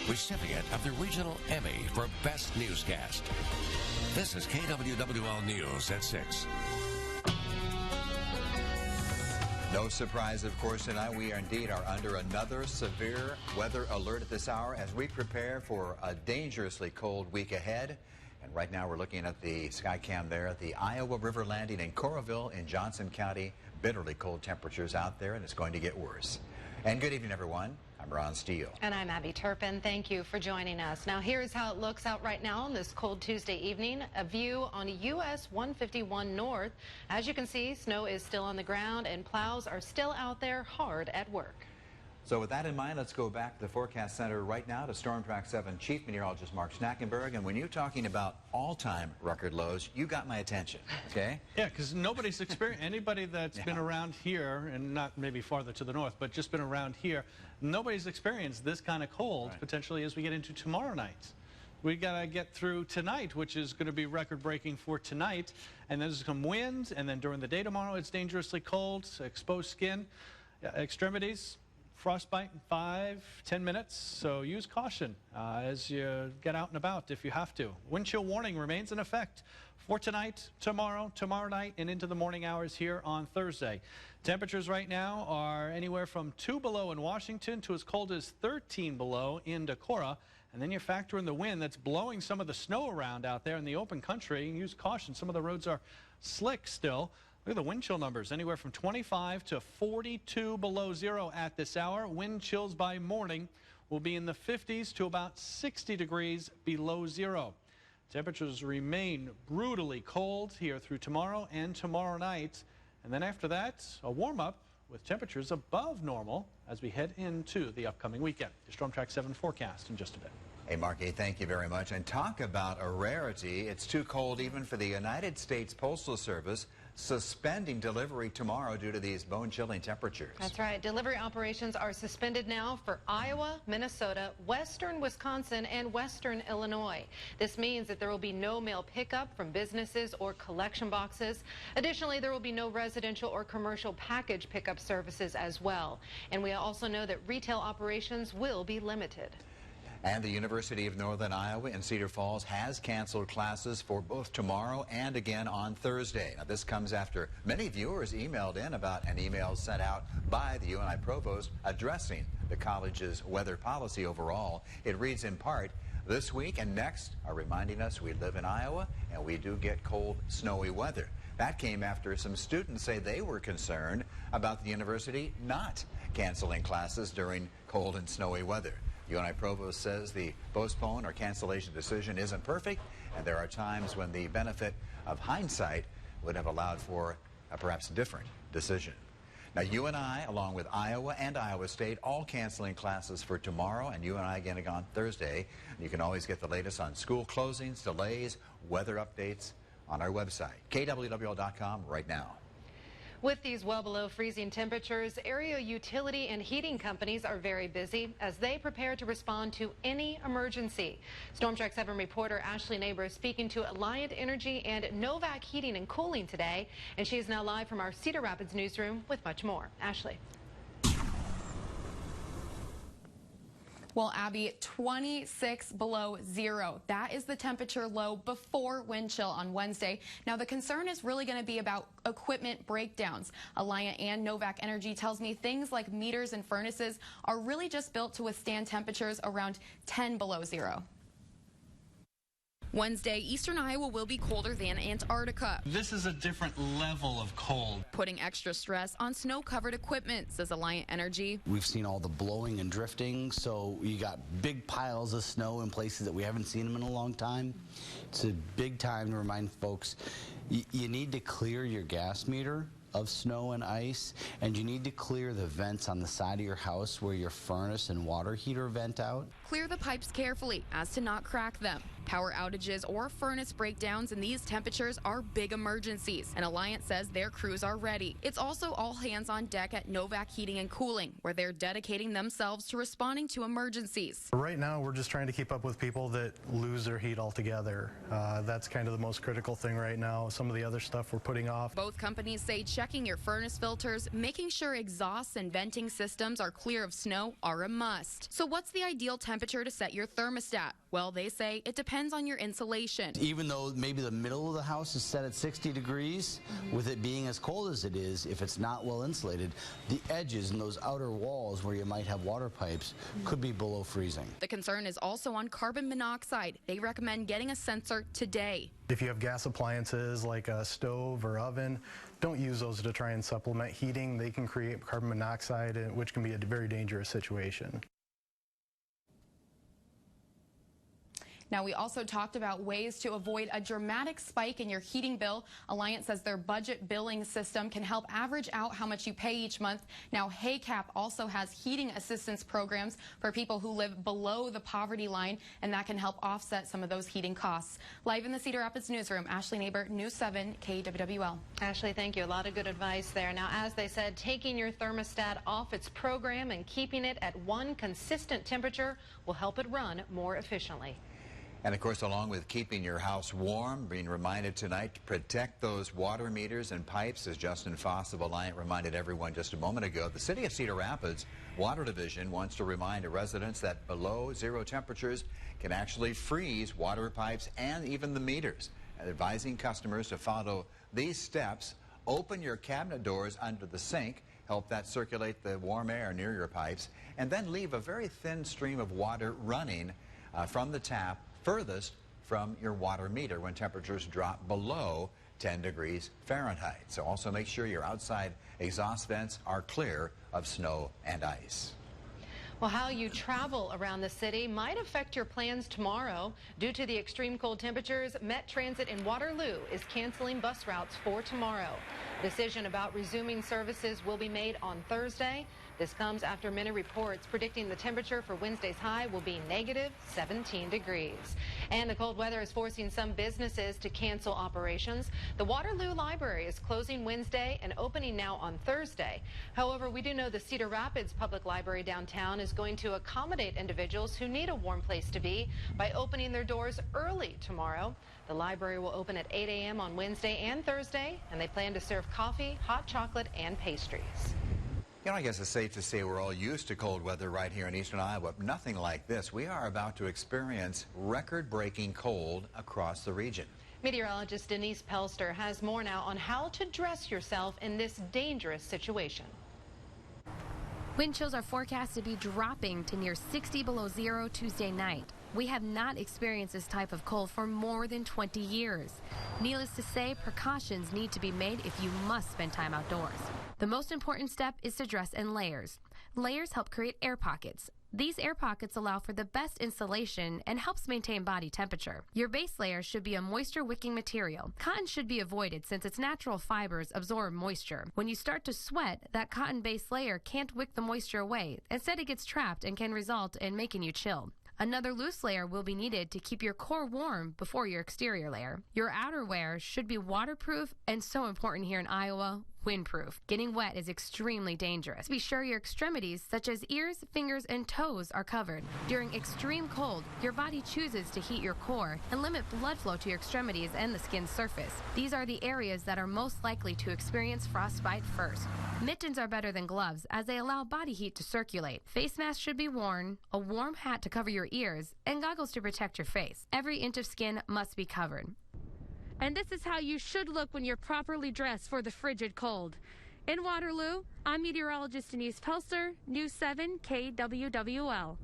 recipient of the Regional Emmy for Best Newscast. This is KWWL News at 6. No surprise, of course, tonight we are under another severe weather alert at this hour as we prepare for a dangerously cold week ahead. And right now we're looking at the sky cam there at the Iowa River Landing in Coralville in Johnson County. Bitterly cold temperatures out there, and it's going to get worse. And good evening, everyone. I'm Ron Steele. And I'm Abby Turpin. Thank you for joining us. Now, here's how it looks out right now on this cold Tuesday evening. A view on US 151 North. As you can see, snow is still on the ground and plows are still out there hard at work. So with that in mind, let's go back to the forecast center right now to Storm Track 7 Chief Meteorologist Mark Snackenberg. And when you're talking about all-time record lows, you got my attention, okay? Yeah, because nobody's experienced, anybody that's been around here, and not maybe farther to the north, but just been around here, nobody's experienced this kind of cold potentially as we get into tomorrow night. We got to get through tonight, which is going to be record-breaking for tonight. And then there's some winds, and then during the day tomorrow, it's dangerously cold, exposed skin, extremities. Frostbite in 5-10 minutes, so use caution as you get out and about if you have to. Wind chill warning remains in effect for tonight, tomorrow night, and into the morning hours here on Thursday. Temperatures right now are anywhere from 2 below in Washington to as cold as 13 below in Decorah. And then you factor in the wind that's blowing some of the snow around out there in the open country. And use caution. Some of the roads are slick still. Look at the wind chill numbers, anywhere from 25 to 42 below zero at this hour. Wind chills by morning will be in the 50s to about 60 degrees below zero. Temperatures remain brutally cold here through tomorrow and tomorrow night. And then after that, a warm-up with temperatures above normal as we head into the upcoming weekend. The Storm Track 7 forecast in just a bit. Hey, Marky, thank you very much. And talk about a rarity. It's too cold even for the United States Postal Service, suspending delivery tomorrow due to these bone-chilling temperatures. That's right. Delivery operations are suspended now for Iowa, Minnesota, western Wisconsin, and western Illinois. This means that there will be no mail pickup from businesses or collection boxes. Additionally, there will be no residential or commercial package pickup services as well. And we also know that retail operations will be limited. And the University of Northern Iowa in Cedar Falls has canceled classes for both tomorrow and again on Thursday. Now, this comes after many viewers emailed in about an email sent out by the UNI provost addressing the college's weather policy overall. It reads in part, this week and next are reminding us we live in Iowa and we do get cold, snowy weather. That came after some students say they were concerned about the university not canceling classes during cold and snowy weather. UNI Provost says the postpone or cancellation decision isn't perfect, and there are times when the benefit of hindsight would have allowed for a perhaps different decision. Now, UNI, along with Iowa and Iowa State, all canceling classes for tomorrow, and UNI again on Thursday. You can always get the latest on school closings, delays, weather updates on our website, KWWL.com right now. With these well below freezing temperatures, area utility and heating companies are very busy as they prepare to respond to any emergency. Storm Track 7 reporter Ashley Neighbor is speaking to Alliant Energy and Novak Heating and Cooling today, and she is now live from our Cedar Rapids newsroom with much more. Ashley. Well, Abby, 26 below zero. That is the temperature low before wind chill on Wednesday. Now, the concern is really going to be about equipment breakdowns. Alliant and Novak Energy tells me things like meters and furnaces are really just built to withstand temperatures around 10 below zero. Wednesday, eastern Iowa will be colder than Antarctica. This is a different level of cold. Putting extra stress on snow-covered equipment, says Alliant Energy. We've seen all the blowing and drifting, so you got big piles of snow in places that we haven't seen them in a long time. It's a big time to remind folks, you need to clear your gas meter of snow and ice, and you need to clear the vents on the side of your house where your furnace and water heater vent out. Clear the pipes carefully as to not crack them. Power outages or furnace breakdowns in these temperatures are big emergencies, and Alliance says their crews are ready. It's also all hands on deck at Novak Heating and Cooling, where they're dedicating themselves to responding to emergencies. Right now, we're just trying to keep up with people that lose their heat altogether. That's kind of the most critical thing right now. Some of the other stuff we're putting off. Both companies say checking your furnace filters, making sure exhausts and venting systems are clear of snow are a must. So what's the ideal temperature to set your thermostat? Well, they say it depends on your insulation. Even though maybe the middle of the house is set at 60 degrees, with it being as cold as it is, if it's not well insulated, the edges and those outer walls where you might have water pipes could be below freezing. The concern is also on carbon monoxide. They recommend getting a sensor today. If you have gas appliances like a stove or oven, don't use those to try and supplement heating. They can create carbon monoxide, which can be a very dangerous situation. Now, we also talked about ways to avoid a dramatic spike in your heating bill. Alliance says their budget billing system can help average out how much you pay each month. Now, HACAP also has heating assistance programs for people who live below the poverty line, and that can help offset some of those heating costs. Live in the Cedar Rapids newsroom, Ashley Neighbor, News 7 KWWL. Ashley, thank you. A lot of good advice there. Now, as they said, taking your thermostat off its program and keeping it at one consistent temperature will help it run more efficiently. And of course, along with keeping your house warm, being reminded tonight to protect those water meters and pipes, as Justin Foss of Alliant reminded everyone just a moment ago. The City of Cedar Rapids Water Division wants to remind residents that below zero temperatures can actually freeze water pipes and even the meters, advising customers to follow these steps. Open your cabinet doors under the sink, help that circulate the warm air near your pipes, and then leave a very thin stream of water running from the tap furthest from your water meter when temperatures drop below 10 degrees Fahrenheit. So also make sure your outside exhaust vents are clear of snow and ice. Well, how you travel around the city might affect your plans tomorrow. Due to the extreme cold temperatures, Met Transit in Waterloo is canceling bus routes for tomorrow. Decision about resuming services will be made on Thursday. This comes after many reports predicting the temperature for Wednesday's high will be negative 17 degrees. And the cold weather is forcing some businesses to cancel operations. The Waterloo Library is closing Wednesday and opening now on Thursday. However, we do know the Cedar Rapids Public Library downtown is going to accommodate individuals who need a warm place to be by opening their doors early tomorrow. The library will open at 8 a.m. on Wednesday and Thursday, and they plan to serve coffee, hot chocolate, and pastries. You know, I guess it's safe to say we're all used to cold weather right here in eastern Iowa, but nothing like this. We are about to experience record-breaking cold across the region. Meteorologist Denise Pelster has more now on how to dress yourself in this dangerous situation. Wind chills are forecast to be dropping to near 60 below zero Tuesday night. We have not experienced this type of cold for more than 20 years. Needless to say, precautions need to be made if you must spend time outdoors. The most important step is to dress in layers. Layers help create air pockets. These air pockets allow for the best insulation and helps maintain body temperature. Your base layer should be a moisture-wicking material. Cotton should be avoided since its natural fibers absorb moisture. When you start to sweat, that cotton base layer can't wick the moisture away. Instead, it gets trapped and can result in making you chill. Another loose layer will be needed to keep your core warm before your exterior layer. Your outerwear should be waterproof and so important here in Iowa, windproof. Getting wet is extremely dangerous. Be sure your extremities, such as ears, fingers, and toes, are covered. During extreme cold, your body chooses to heat your core and limit blood flow to your extremities and the skin's surface. These are the areas that are most likely to experience frostbite first. Mittens are better than gloves as they allow body heat to circulate. Face masks should be worn, a warm hat to cover your ears, and goggles to protect your face. Every inch of skin must be covered. And this is how you should look when you're properly dressed for the frigid cold. In Waterloo, I'm meteorologist Denise Pelster, News 7 KWWL. All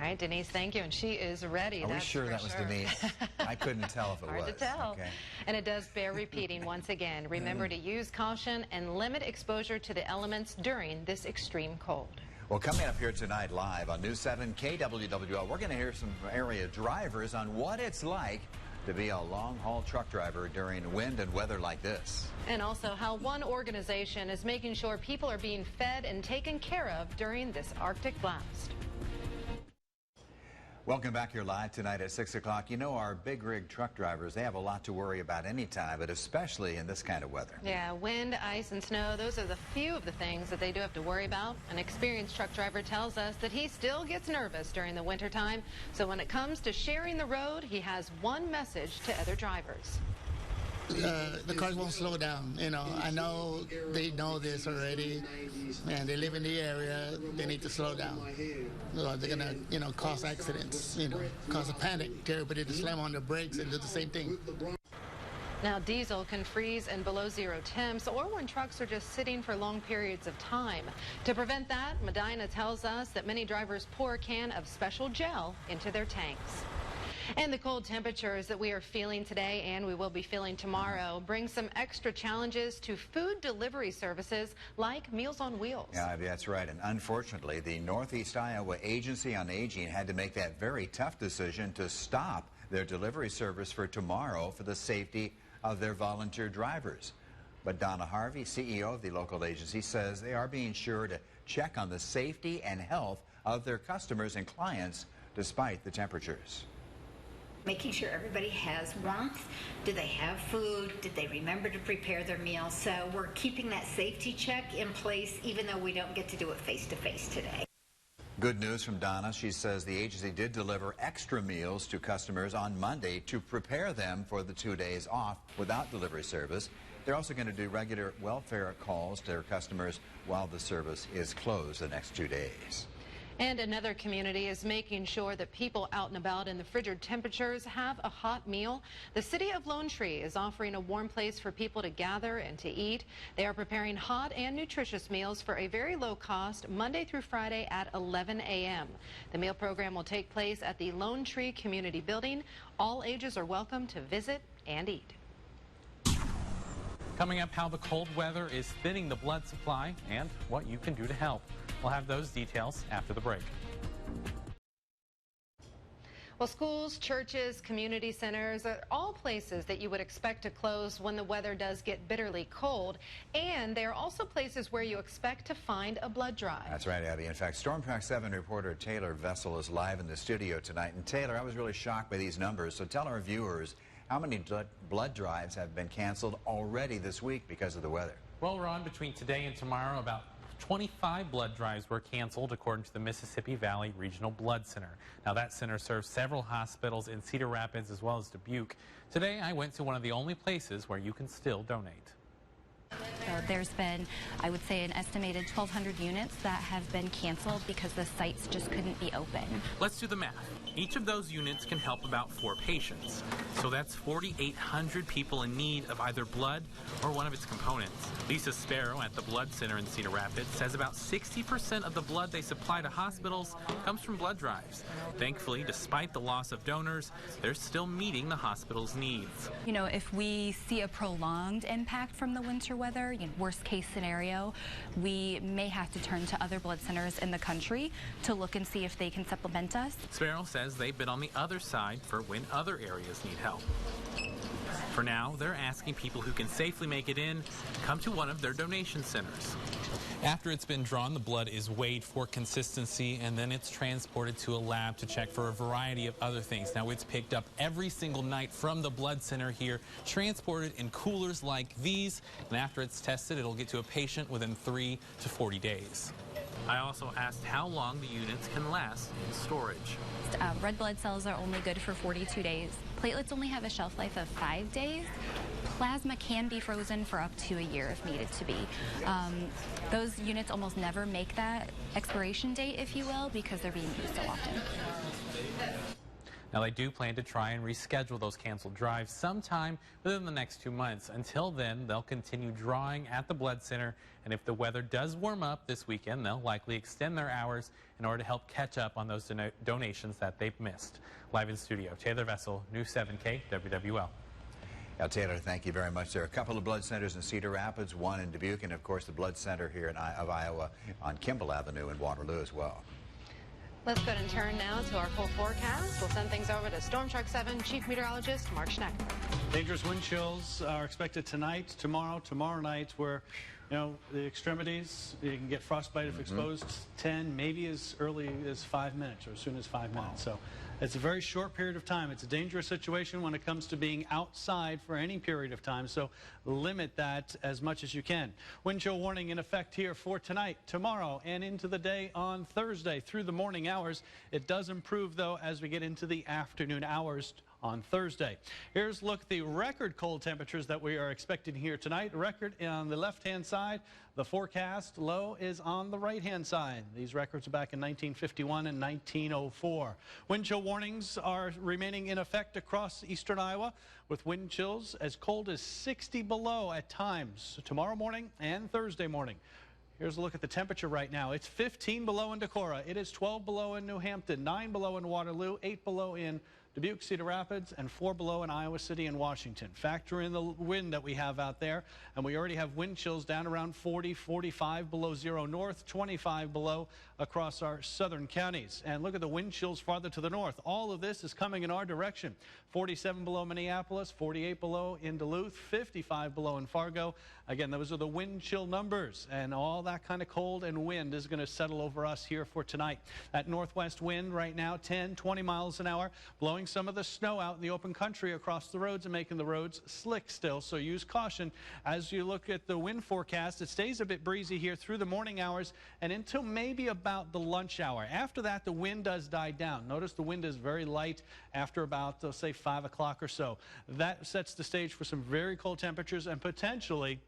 right, Denise, thank you. And she is ready. Are we sure that was Denise? I couldn't tell if it was. Hard to tell. Okay. And it does bear repeating once again. Remember to use caution and limit exposure to the elements during this extreme cold. Well, coming up here tonight live on News 7 KWWL, we're going to hear some area drivers on what it's like to be a long-haul truck driver during wind and weather like this. And also how one organization is making sure people are being fed and taken care of during this Arctic blast. Welcome back here live tonight at 6 o'clock. You know, our big rig truck drivers, they have a lot to worry about anytime, but especially in this kind of weather. Yeah, wind, ice, and snow, those are the few of the things that they do have to worry about. An experienced truck driver tells us that he still gets nervous during the wintertime. So when it comes to sharing the road, he has one message to other drivers. The cars won't slow down. You know, I know they know this already, and they live in the area. They need to slow down. They're gonna, cause accidents. Cause a panic. Get everybody to slam on their brakes and do the same thing. Now, diesel can freeze in below zero temps or when trucks are just sitting for long periods of time. To prevent that, Medina tells us that many drivers pour a can of special gel into their tanks. And the cold temperatures that we are feeling today and we will be feeling tomorrow bring some extra challenges to food delivery services like Meals on Wheels. Yeah, that's right. And unfortunately, the Northeast Iowa Agency on Aging had to make that very tough decision to stop their delivery service for tomorrow for the safety of their volunteer drivers. But Donna Harvey, CEO of the local agency, says they are being sure to check on the safety and health of their customers and clients despite the temperatures. Making sure everybody has warmth. Do they have food? Did they remember to prepare their meals? So we're keeping that safety check in place even though we don't get to do it face-to-face today. Good news from Donna. She says the agency did deliver extra meals to customers on Monday to prepare them for the 2 days off without delivery service. They're also going to do regular welfare calls to their customers while the service is closed the next 2 days. And another community is making sure that people out and about in the frigid temperatures have a hot meal. The city of Lone Tree is offering a warm place for people to gather and to eat. They are preparing hot and nutritious meals for a very low cost Monday through Friday at 11 a.m. The meal program will take place at the Lone Tree Community Building. All ages are welcome to visit and eat. Coming up, how the cold weather is thinning the blood supply and what you can do to help. We'll have those details after the break. Well, schools, churches, community centers are all places that you would expect to close when the weather does get bitterly cold. And they are also places where you expect to find a blood drive. That's right, Abby. In fact, Storm Track 7 reporter Taylor Vessel is live in the studio tonight. And Taylor, I was really shocked by these numbers. So tell our viewers, how many blood drives have been canceled already this week because of the weather? Well, Ron, between today and tomorrow, about 25 blood drives were canceled according to the Mississippi Valley Regional Blood Center. Now that center serves several hospitals in Cedar Rapids as well as Dubuque. Today I went to one of the only places where you can still donate. There's been, I would say, an estimated 1,200 units that have been canceled because the sites just couldn't be open. Let's do the math. Each of those units can help about 4 patients. So that's 4,800 people in need of either blood or one of its components. Lisa Sparrow at the Blood Center in Cedar Rapids says about 60% of the blood they supply to hospitals comes from blood drives. Thankfully, despite the loss of donors, they're still meeting the hospital's needs. You know, if we see a prolonged impact from the winter weather, worst case scenario, we may have to turn to other blood centers in the country to look and see if they can supplement us. Sparrow says they've been on the other side for when other areas need help. For now, they're asking people who can safely make it in to come to one of their donation centers. After it's been drawn, the blood is weighed for consistency and then it's transported to a lab to check for a variety of other things. Now, it's picked up every single night from the blood center here, transported in coolers like these, and after it's tested, it'll get to a patient within 3 to 40 days. I also asked how long the units can last in storage. Red blood cells are only good for 42 days. Platelets only have a shelf life of 5 days. Plasma can be frozen for up to a year if needed to be. Those units almost never make that expiration date, if you will, because they're being used so often. Now, they do plan to try and reschedule those canceled drives sometime within the next 2 months. Until then, they'll continue drawing at the blood center, and if the weather does warm up this weekend, they'll likely extend their hours in order to help catch up on those donations that they've missed. Live in studio, Taylor Vessel, News 7 KWWL. Now, Taylor, thank you very much. There are a couple of blood centers in Cedar Rapids, one in Dubuque, and of course the blood center here of Iowa on Kimball Avenue in Waterloo as well. Let's go and turn now to our full forecast. We'll send things over to Storm Track 7 Chief Meteorologist Mark Schnecker. Dangerous wind chills are expected tonight, tomorrow night. We're You know, the extremities, you can get frostbite if exposed 10, maybe as early as 5 minutes or as soon as 5 minutes. So it's a very short period of time. It's a dangerous situation when it comes to being outside for any period of time. So limit that as much as you can. Wind chill warning in effect here for tonight, tomorrow, and into the day on Thursday through the morning hours. It does improve, though, as we get into the afternoon hours on Thursday. Here's a look at the record cold temperatures that we are expecting here tonight. Record on the left-hand side. The forecast low is on the right-hand side. These records are back in 1951 and 1904. Wind chill warnings are remaining in effect across eastern Iowa, with wind chills as cold as 60 below at times tomorrow morning and Thursday morning. Here's a look at the temperature right now. It's 15 below in Decorah. It is 12 below in New Hampton, 9 below in Waterloo, 8 below in Dubuque, Cedar Rapids, and 4 below in Iowa City and Washington. Factor in the wind that we have out there, and we already have wind chills down around 40, 45 below zero north, 25 below across our southern counties. And look at the wind chills farther to the north. All of this is coming in our direction. 47 below Minneapolis, 48 below in Duluth, 55 below in Fargo. Again, those are the wind chill numbers, and all that kind of cold and wind is going to settle over us here for tonight. That northwest wind right now, 10, 20 miles an hour, blowing some of the snow out in the open country across the roads and making the roads slick still. So use caution as you look at the wind forecast. It stays a bit breezy here through the morning hours and until maybe about the lunch hour. After that, the wind does die down. Notice the wind is very light after about, say, 5 o'clock or so. That sets the stage for some very cold temperatures and potentially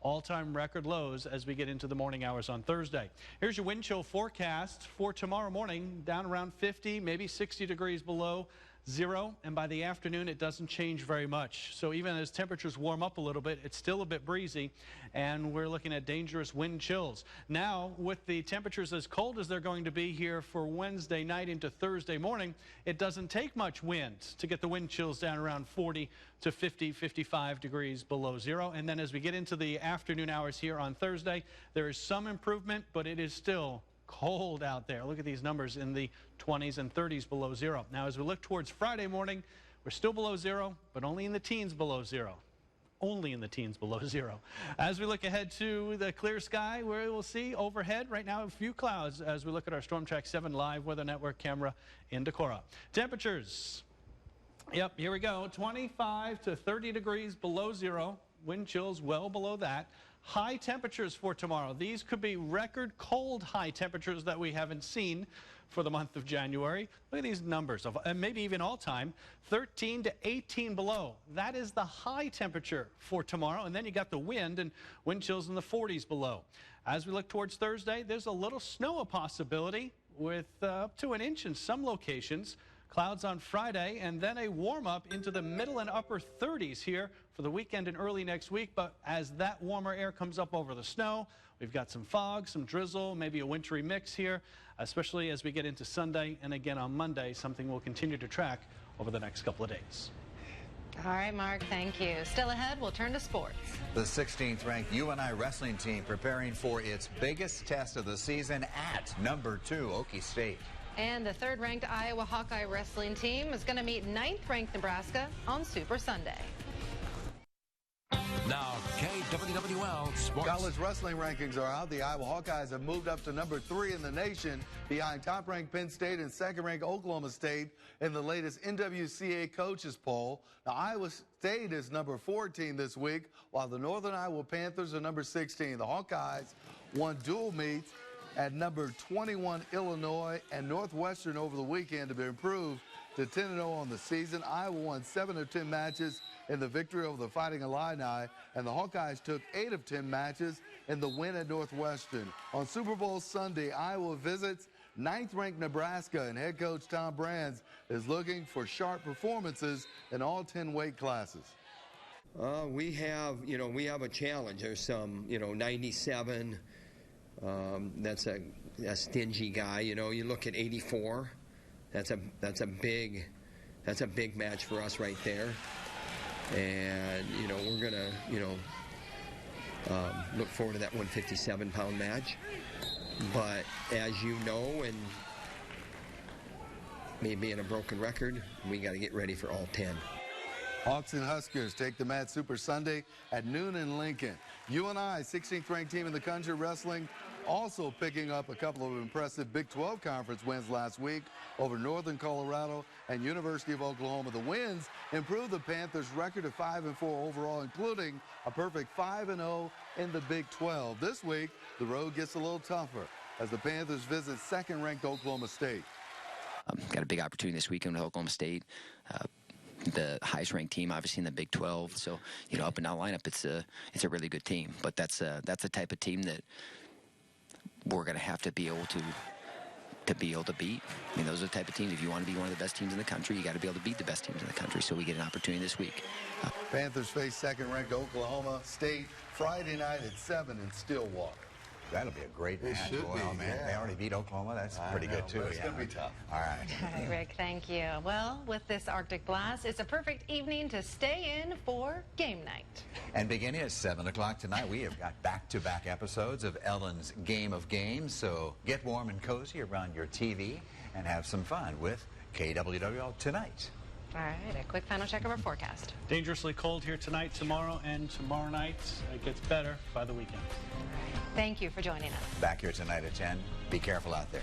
all-time record lows as we get into the morning hours on Thursday. Here's your wind chill forecast for tomorrow morning, down around 50, maybe 60 degrees below zero, and by the afternoon it doesn't change very much. So even as temperatures warm up a little bit, it's still a bit breezy, and we're looking at dangerous wind chills. Now, with the temperatures as cold as they're going to be here for Wednesday night into Thursday morning, it doesn't take much wind to get the wind chills down around 40 to 50, 55 degrees below zero. And then as we get into the afternoon hours here on Thursday, there is some improvement, but it is still cold out there. Look at these numbers in the 20s and 30s below zero. Now, as we look towards Friday morning, we're still below zero, but only in the teens below zero. Only in the teens below zero. As we look ahead to the clear sky, where we'll see overhead right now a few clouds as we look at our Storm Track 7 live weather network camera in Decorah. Temperatures. Yep, here we go. 25 to 30 degrees below zero. Wind chills well below that. High temperatures for tomorrow. These could be record cold high temperatures that we haven't seen for the month of January. Look at these numbers, and maybe even all time, 13 to 18 below. That is the high temperature for tomorrow. And then you got the wind and wind chills in the 40s below. As we look towards Thursday, there's a little snow a possibility with up to an inch in some locations. Clouds on Friday, and then a warm-up into the middle and upper 30s here for the weekend and early next week. But as that warmer air comes up over the snow, we've got some fog, some drizzle, maybe a wintry mix here, especially as we get into Sunday and again on Monday, something we'll continue to track over the next couple of days. All right, Mark, thank you. Still ahead, we'll turn to sports. The 16th ranked UNI wrestling team preparing for its biggest test of the season at number 2 Okie State. And the third-ranked Iowa Hawkeye wrestling team is going to meet 9th-ranked Nebraska on Super Sunday. Now, KWWL Sports. College wrestling rankings are out. The Iowa Hawkeyes have moved up to number 3 in the nation, behind top-ranked Penn State and second-ranked Oklahoma State in the latest NWCA coaches poll. Now, Iowa State is number 14 this week, while the Northern Iowa Panthers are number 16. The Hawkeyes won dual meets at number 21 Illinois and Northwestern over the weekend to be improved to 10-0 on the season. Iowa won 7 of 10 matches in the victory over the Fighting Illini, and the Hawkeyes took 8 of 10 matches in the win at Northwestern. On Super Bowl Sunday, Iowa visits 9th-ranked Nebraska, and head coach Tom Brands is looking for sharp performances in all 10 weight classes. We have a challenge. There's some, 97. That's a stingy guy. You look at 84. That's a big match for us right there. And we're gonna look forward to that 157-pound match. But as you know, and me being a broken record, we got to get ready for all 10. Hawks and Huskers take the mat Super Sunday at noon in Lincoln. UNI, 16th ranked team in the country wrestling, also picking up a couple of impressive Big 12 conference wins last week over Northern Colorado and University of Oklahoma. The wins improved the Panthers' record to 5-4 overall, including a perfect 5-0 in the Big 12. This week, the road gets a little tougher as the Panthers visit second-ranked Oklahoma State. Got a big opportunity this weekend with Oklahoma State. The highest ranked team, obviously, in the Big 12. So, you know, up and down lineup, it's a really good team. But that's the type of team that we're going to have to be able to beat. I mean, those are the type of teams. If you want to be one of the best teams in the country, you got to be able to beat the best teams in the country. So we get an opportunity this week. Panthers face second-ranked Oklahoma State Friday night at 7 in Stillwater. That'll be a great match. Well, man, they already beat Oklahoma. That's pretty good, too. It's going to be tough. All right. All right, Rick, thank you. Well, with this Arctic blast, it's a perfect evening to stay in for game night. And beginning at 7 o'clock tonight, we have got back-to-back episodes of Ellen's Game of Games. So get warm and cozy around your TV and have some fun with KWWL tonight. All right, a quick final check of our forecast. Dangerously cold here tonight, tomorrow, and tomorrow night. It gets better by the weekend. Thank you for joining us. Back here tonight at 10. Be careful out there.